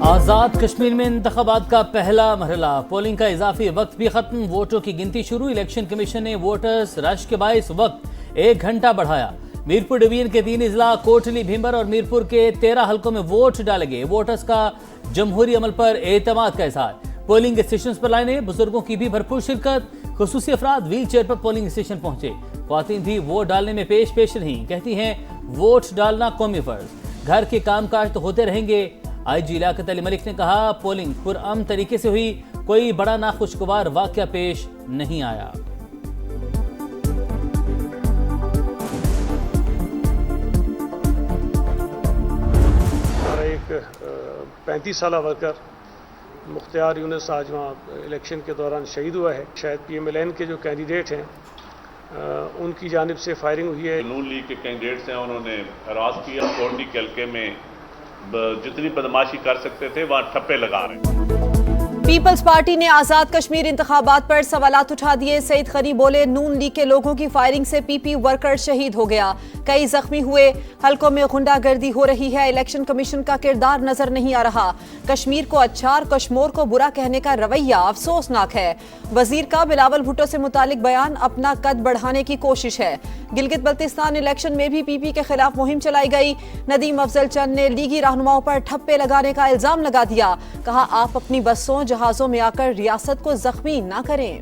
आज़ाद कश्मीर में इंतखाबात का पहला मरहला, पोलिंग का इजाफी वक्त भी खत्म, वोटों की गिनती शुरू। इलेक्शन कमीशन ने वोटर्स रश के बायस वक्त 1 घंटा बढ़ाया। मीरपुर डिवीजन के 3 अजला कोटली, भीमर और मीरपुर के 13 हलकों में वोट डाले गए। वोटर्स का जमहूरी अमल पर एतमाद का इजहार। पोलिंग स्टेशन पर लाइनें, बुजुर्गों की भी भरपूर शिरकत। खुसूसी अफराद व्हील चेयर पर पोलिंग स्टेशन पहुंचे। ख्वातीन भी वोट डालने में पेश नहीं, कहती हैं वोट डालना कौमी फर्ज। घर के कामकाज तो होते रहेंगे। आईजी लियाकत अली मलिक ने कहा पोलिंग पुरअमन तरीके से हुई, कोई बड़ा नाखुशगवार वाकया पेश नहीं आया। हमारा एक 35 साल वर्कर मुख्तियार यूनुस आज वहाँ इलेक्शन के दौरान शहीद हुआ है। शायद PMLN के जो कैंडिडेट हैं उनकी जानिब से फायरिंग हुई है। नून लीग के कैंडिडेट्स हैं, उन्होंने हरास किया। कोटली के हल्के में जितनी बदमाशी कर सकते थे वहाँ ठप्पे लगा रहे हैं। पीपल्स पार्टी ने आजाद कश्मीर इंतखाबात पर सवालात उठा दिए। सईद खनी बोले नून लीग के लोगों की फायरिंग से PP वर्कर शहीद हो गया, कई जख्मी हुए। हलकों में गुंडागर्दी हो रही है, इलेक्शन कमीशन का किरदार नजर नहीं आ रहा। कश्मीर को अच्छा और कश्मीर को बुरा कहने का रवैया अफसोसनाक है। वजीर का बिलावल भुट्टो से मुतालिक बयान अपना कद बढ़ाने की कोशिश है। गिलगित बल्तिस्तान इलेक्शन में भी PP के खिलाफ मुहिम चलाई गई। नदीम अफजल चंद ने लीगी रहनुमाओं पर ठप्पे लगाने का इल्जाम लगा दिया। कहा आप अपनी बसों जहाजों में आकर रियासत को जख्मी ना करें।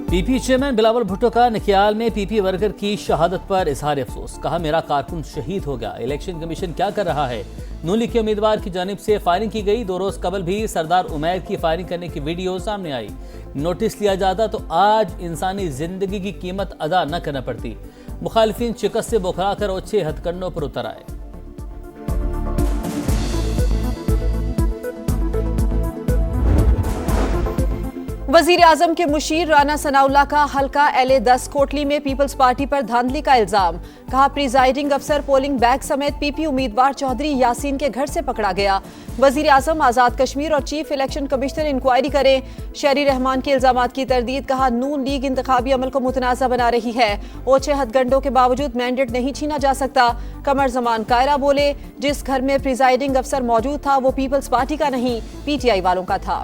PP चेयरमैन बिलावल भुट्टो का नकियाल में PP वर्कर की शहादत पर इजहार अफसोस। कहा मेरा कारकुन शहीद हो गया, इलेक्शन कमीशन क्या कर रहा है। नून लीग के उम्मीदवार की जानिब से फायरिंग की गई। 2 रोज कबल भी सरदार उमैर की फायरिंग करने की वीडियो सामने आई। नोटिस लिया जाता तो आज इंसानी जिंदगी की कीमत अदा न करना पड़ती। मुखालिफिन शिकस्त से बौखला कर ओछे हथकंडों पर उतर आए। वजीर आजम के मुशीर राना सनाउल्लाह का हल्का LA-10 कोटली में पीपल्स पार्टी पर धांधली का इल्जाम। कहा प्रिजाइडिंग अफसर पोलिंग बैग समेत PP उम्मीदवार चौधरी यासीन के घर से पकड़ा गया। वजीर आजम आजाद कश्मीर और चीफ इलेक्शन कमिश्नर इंक्वायरी करें। शहरी रहमान के इल्जामात की तरदीद। कहा नून लीग इंतखाबी अमल को मुतनाज़ा बना रही है, ओछे हथगंडों के बावजूद मैंडेट नहीं छीना जा सकता। कमर जमान कायरा बोले जिस घर में प्रिजाइडिंग अफसर मौजूद था वो पीपल्स पार्टी का नहीं, PTI वालों का था।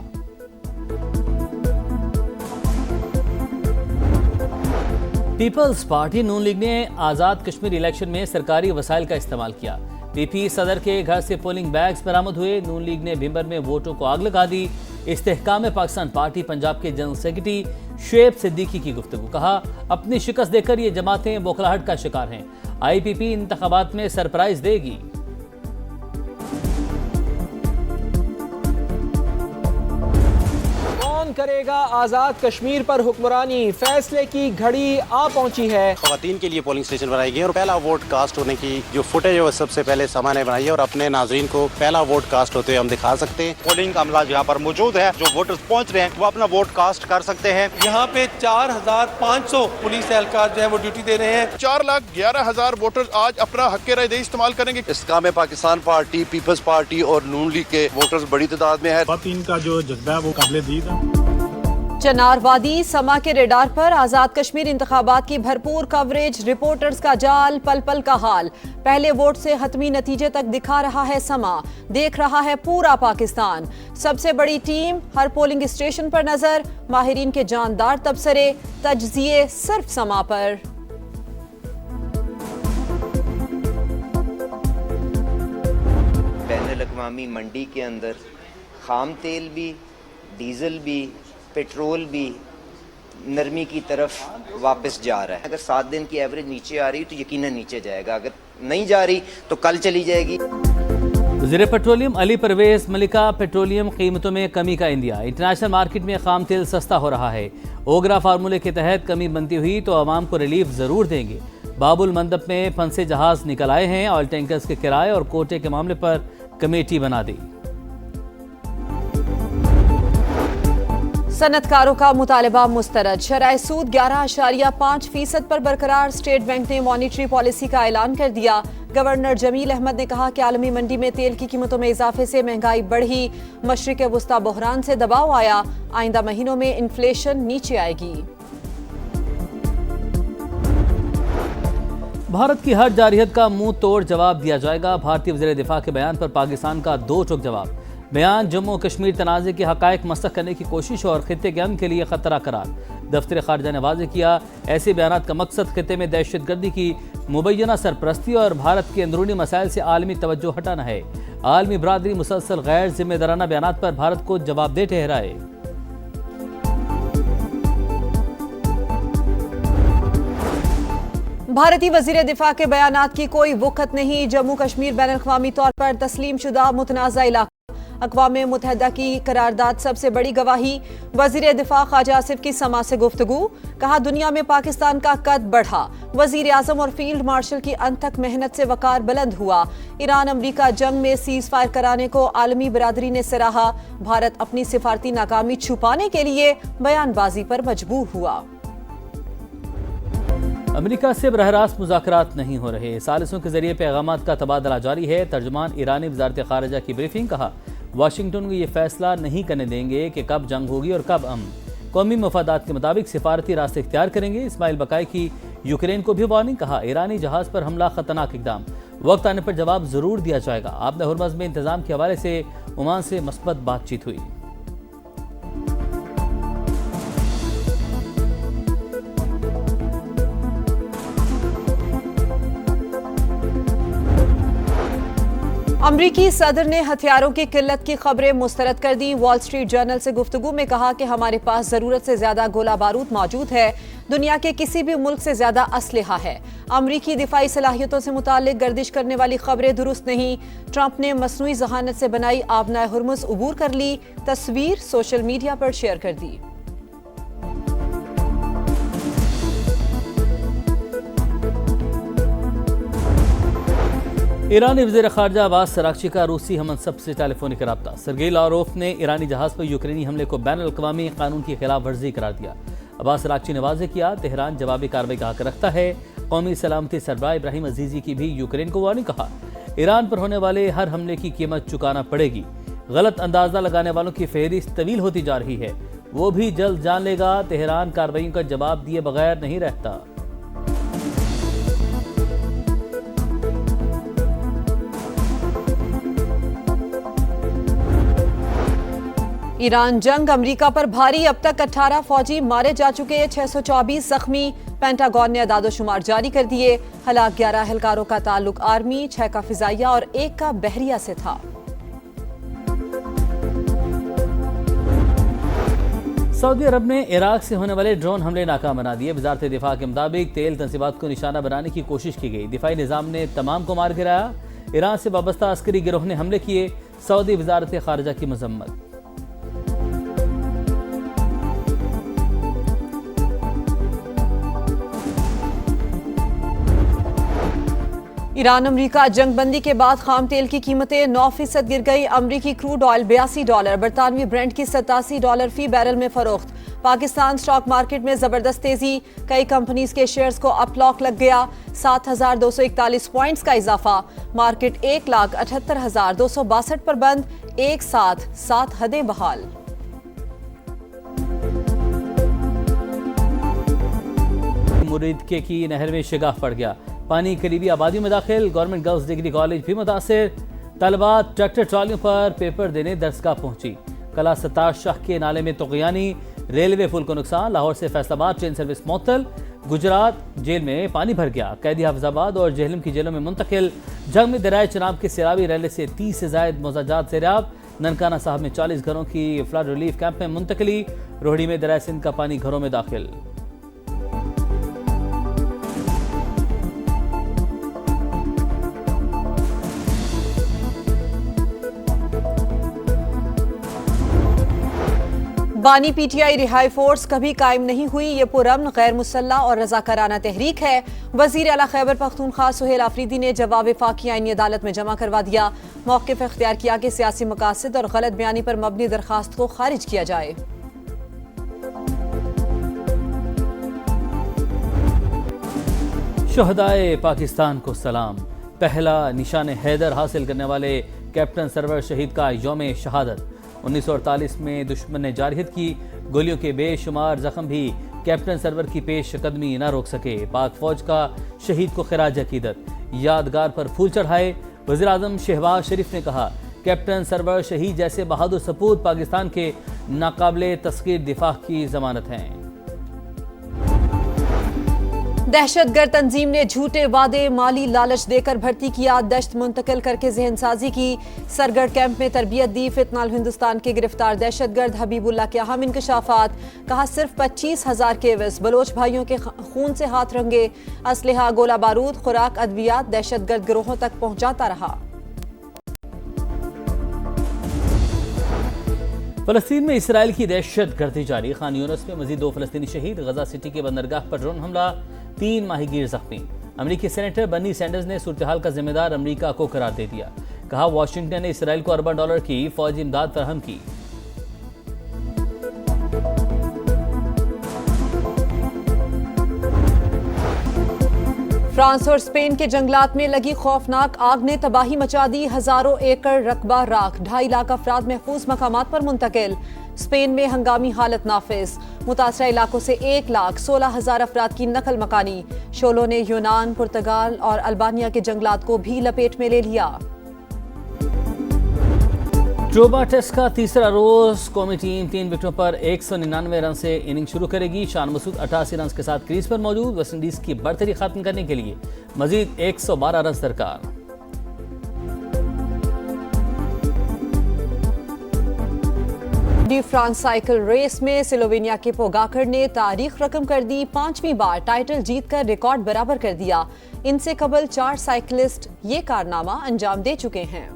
पीपल्स पार्टी नून लीग ने आज़ाद कश्मीर इलेक्शन में सरकारी वसाइल का इस्तेमाल किया। PP सदर के घर से पोलिंग बैग्स बरामद हुए। नून लीग ने भीमर में वोटों को आग लगा दी। इस्तेहकाम पाकिस्तान पार्टी पंजाब के जनरल सेक्रेटरी शुएब सिद्दीकी की गुफ्तगू। कहा अपनी शिकस्त देकर ये जमातें बौखलाहट का शिकार हैं। IPP इंतखाबात में सरप्राइज देगी। करेगा आजाद कश्मीर पर हुक्मरानी, फैसले की घड़ी आ पहुंची है। खवातीन के लिए पोलिंग स्टेशन बनाई गई और पहला वोट कास्ट होने की जो फुटेज है वो सबसे पहले समा ने बनाई है और अपने नाजरीन को पहला वोट कास्ट होते हुए हम दिखा सकते हैं। पोलिंग का अमला यहाँ पर मौजूद है, जो वोटर्स पहुँच रहे हैं वो अपना वोट कास्ट कर सकते हैं। यहाँ पे 4500 पुलिस एहलकार जो है वो ड्यूटी दे रहे हैं। 4,11,000 वोटर्स आज अपना हक राय इस्तेमाल करेंगे। इस्तेहकाम पाकिस्तान पार्टी, पीपल्स पार्टी और नून लीग के वोटर्स बड़ी तादाद में है। खवातीन का जो जज्बा है वो काबिल-ए-दीद है। चनारवादी समा के रेडार पर आजाद कश्मीर इंतखाबात की भरपूर कवरेज। रिपोर्टर्स का जाल, पल पल का हाल। पहले वोट से हतमी नतीजे तक दिखा रहा है समा, देख रहा है पूरा पाकिस्तान। सबसे बड़ी टीम हर पोलिंग स्टेशन पर नजर। माहिरीन के जानदार तबसरे, तज्जिए सिर्फ समा पर। बैनुल-अक़वामी मंडी के अंदर खाम तेल भी, डीजल भी, पेट्रोल भी नरमी की तरफ वापस जा रहा है। अगर 7 दिन की एवरेज नीचे आ रही तो यकीनन नीचे जाएगा, अगर नहीं जा रही तो कल चली जाएगी। वज़ीर पेट्रोलियम अली परवेज मलिका पेट्रोलियम कीमतों में कमी का इंदिया। इंटरनेशनल मार्केट में खाम तेल सस्ता हो रहा है। ओगरा फार्मूले के तहत कमी बनती हुई तो आवाम को रिलीफ जरूर देंगे। बाबुल मंदब में फंसे जहाज निकल आए हैं। ऑयल टैंकर्स के किराए और कोटे के मामले पर कमेटी बना दी। सनतकारों का मुतालबा मुस्तरद। शरह सूद 11.5% पर बरकरार। स्टेट बैंक ने मॉनिटरी पॉलिसी का ऐलान कर दिया। गवर्नर जमील अहमद ने कहा कि आलमी मंडी में तेल की कीमतों में इजाफे से महंगाई बढ़ी। मशरिक वुस्ता बहरान से दबाव आया। आइंदा महीनों में इन्फ्लेशन नीचे आएगी। भारत की हर जारहियत का मुंह तोड़ जवाब दिया जाएगा। भारतीय वज़ीर दिफा के बयान पर पाकिस्तान का दो टूक जवाब। बयान जम्मू कश्मीर तनाज़े के हक़ाइक़ मसख़ करने की कोशिश और खित्ते के अमन के लिए ख़तरा करार। दफ्तर ख़ारजा ने वाज़ेह किया, ऐसे बयानात का मकसद खित्ते में दहशतगर्दी की मुबैना सरपरस्ती और भारत के अंदरूनी मसाइल से आलमी तवज्जो हटाना है। आलमी बरादरी मुसलसल गैर जिम्मेदाराना बयानात पर भारत को जवाबदेह ठहराए। भारतीय वजीर दिफा के बयानात की कोई वक़्त नहीं। जम्मू कश्मीर बैनुल-अक़वामी तौर पर तस्लीम शुदा मुतनाज़ा इलाका। अक़वाम मुत्तहिदा की करारदाद सबसे बड़ी गवाही। वजीर दिफा ख्वाजा आसिफ की समा से गुफ्तगू। कहा, दुनिया में पाकिस्तान का कद बढ़ा। वजीर आज़म और फील्ड मार्शल की अनथक मेहनत से वकार बुलंद हुआ। ईरान अमरीका जंग में सीज फायर कराने को आलमी बरादरी ने सराहा। भारत अपनी सिफारती नाकामी छुपाने के लिए बयानबाजी पर मजबूर हुआ। अमेरिका से बरह रास्त मुज़ाकरात नहीं हो रहे। सालिसों के जरिए पैगामात का तबादला जारी है। तर्जुमान ईरानी वज़ारत ख़ारिजा की ब्रीफिंग। कहा, वाशिंगटन को ये फैसला नहीं करने देंगे कि कब जंग होगी और कब अमन। कौमी मफादात के मुताबिक सिफारती रास्ते इख्तियार करेंगे। इस्माइल बकाई की यूक्रेन को भी वार्निंग। कहा, ईरानी जहाज़ पर हमला खतरनाक इक़दाम, वक्त आने पर जवाब ज़रूर दिया जाएगा। आपने हुर्मज़ में इंतज़ाम के हवाले से ओमान से मस्बत बातचीत हुई। अमरीकी सदर ने हथियारों की किल्लत की खबरें मुस्तरद कर दी। वॉल स्ट्रीट जर्नल से गुफ्तगू में कहा कि हमारे पास ज़रूरत से ज़्यादा गोला बारूद मौजूद है। दुनिया के किसी भी मुल्क से ज़्यादा असलहा है। अमरीकी दिफाई सलाहियतों से मुताल्लिक गर्दिश करने वाली खबरें दुरुस्त नहीं। ट्रंप ने मसनूई जहानत से बनाई आबनाए हुर्मुज़ उबूर कर ली। तस्वीर सोशल मीडिया पर शेयर कर दी। ईरानी वज़ीर ख़ारजा अब्बास अराग़ची का रूसी हमनसब से टेलीफोनिक रब्ता। सरगेई लारोफ ने ईरानी जहाज़ पर यूक्रेनी हमले को बैनुल-अक़वामी कानून की खिलाफ वर्जी करार दिया। अब्बास अराग़ची ने वाज़ेह किया, तेहरान जवाबी कार्रवाई का हक़ रखता है। कौमी सलामती सरबराह इब्राहिम अजीज़ी की भी यूक्रेन को वार्निंग। कहा, ईरान पर होने वाले हर हमले की कीमत चुकाना पड़ेगी। गलत अंदाज़ा लगाने वालों की फहरिस्त तवील होती जा रही है। वो भी जल्द जान लेगा, तेहरान कार्रवाइयों का जवाब दिए बगैर नहीं रहता। ईरान जंग, अमरीका पर भारी। अब तक 18 फौजी मारे जा चुके, 624 जख्मी। पेंटागन ने अदादोशुमार जारी कर दिए। हलाक 11 एहलकारों का ताल्लुक आर्मी, 6 का फिजाइया और 1 का बहरिया से था। सऊदी अरब ने इराक से होने वाले ड्रोन हमले नाकाम बना दिए। वजारत दिफा के मुताबिक तेल तंसीबात को निशाना बनाने की कोशिश की गई। दिफाई निज़ाम ने तमाम को मार गिराया। ईरान से वाबस्ता अस्करी गिरोह ने हमले किए। सऊदी वजारत ख़ारिजा की मजम्मत। ईरान अमरीका जंगबंदी के बाद खाम तेल की कीमतें 9% गिर गई। अमरीकी क्रूड ऑयल $82, बरतानवी ब्रेंट की $87 फी बैरल में फरोख्त। पाकिस्तान स्टॉक मार्केट में जबरदस्त तेजी, कई कंपनीज के शेयर्स को अपलॉक लग गया। 7,241 पॉइंट्स का इजाफा। मार्केट 1,78,262 पर बंद। एक साथ 7 हदें बहाल। मुरीदके की नहर में शिगाफ पड़ गया, पानी करीबी आबादियों में दाखिल। गवर्नमेंट गर्ल्स डिग्री कॉलेज भी मुतासिर। तलबात ट्रैक्टर ट्रॉलियों पर पेपर देने दरसगाह पहुंची। कला सत्तार शाह के नाले में तुग़यानी, रेलवे पुल को नुकसान। लाहौर से फैसलाबाद ट्रेन सर्विस मुअत्तल। गुजरात जेल में पानी भर गया, कैदी हाफिजाबाद और जेहलम की जेलों में मुंतकिल। जंग में दरियाए चनाब के सैलाबी रैली से 30 से ज़ायद मोजाजात सैराब। ननकाना साहब में 40 घरों की फ्लड रिलीफ कैंप में मुंतकली। रोहड़ी में दरियाए सिंध का पानी घरों में दाखिल। बानी पीटीआई रिहाई फोर्स कभी कायम नहीं हुई। ये पुरअमन, गैर मुसल्लह और रजाकाराना तहरीक है। वजीर आला खैबर पख्तूनख्वा सुहेल आफरीदी ने जवाब वफाकी आईनी अदालत में जमा करवा दिया। मौक़िफ़ इख्तियार किया कि सियासी मकासद और गलत बयानी पर मबनी दरखास्त को खारिज किया जाए। शहदाए पाकिस्तान को सलाम। पहला निशान हैदर हासिल करने वाले कैप्टन सरवर शहीद का यौम शहादत। 1948 में दुश्मन ने जारहियत की, गोलियों के बेशुमार जख्म भी कैप्टन सरवर की पेश कदमी न रोक सके। पाक फौज का शहीद को खिराज अकीदत, यादगार पर फूल चढ़ाए। वज़ीर आज़म शहबाज शरीफ ने कहा, कैप्टन सरवर शहीद जैसे बहादुर सपूत पाकिस्तान के नाकाबिले तस्खीर दिफा की जमानत हैं। दहशतगर्द तंजीम ने झूठे वादे, माली लालच देकर भर्ती किया, दश्त मुंतकिल करके जहनसाजी की। सरगढ़ कैंप में तरबियत दी। फितनाल हिंदुस्तान के गिरफ्तार दहशतगर्द हबीबुल्लाह के अहम इंकशाफात। कहा, सिर्फ 25,000 केविस बलोच भाइयों के खून से हाथ रंगे। असलहा, गोला बारूद, खुराक, अद्वियात दहशतगर्द गिरोहों तक पहुंचाता रहा। फलस्तीन में इसराइल की दहशत गर्दी जारी। खान यूनिस में मजीद 2 फलस्तीनी शहीद। गजा सिटी के बंदरगाह पर ड्रोन हमला, 3 माहीगीर जख्मी। अमरीकी सेनेटर बर्नी सैंडर्स ने सूरत-ए-हाल का जिम्मेदार अमरीका को करार दे दिया। कहा, वाशिंगटन ने इसराइल को अरबों डॉलर की फौजी इमदाद फराहम की। फ्रांस और स्पेन के जंगलात में लगी खौफनाक आग ने तबाही मचा दी। हजारों एकड़ रकबा राख, 2.5 लाख अफराद महफूज मकामात पर मुंतकिल। स्पेन में हंगामी हालत नाफिज। मुतासरा इलाकों से 1,16,000 अफराद की नकल मकानी। शोलों ने यूनान, पुर्तगाल और अल्बानिया के जंगलात को भी लपेट में ले लिया। ट्रोबा टेस्ट का तीसरा रोज कौमी टीम 3 विकेटों पर 199 रन से इनिंग शुरू करेगी। शान मसूद 88 रन के साथ क्रीज पर मौजूद। वेस्टइंडीज की बढ़तरी खत्म करने के लिए मजीद 112 रन दरकार। फ्रांस साइकिल रेस में स्लोवेनिया के पोगाकर ने तारीख रकम कर दी। 5वीं बार टाइटल जीतकर रिकॉर्ड बराबर कर दिया। इनसे कबल 4 साइकिलिस्ट ये कारनामा अंजाम दे चुके हैं।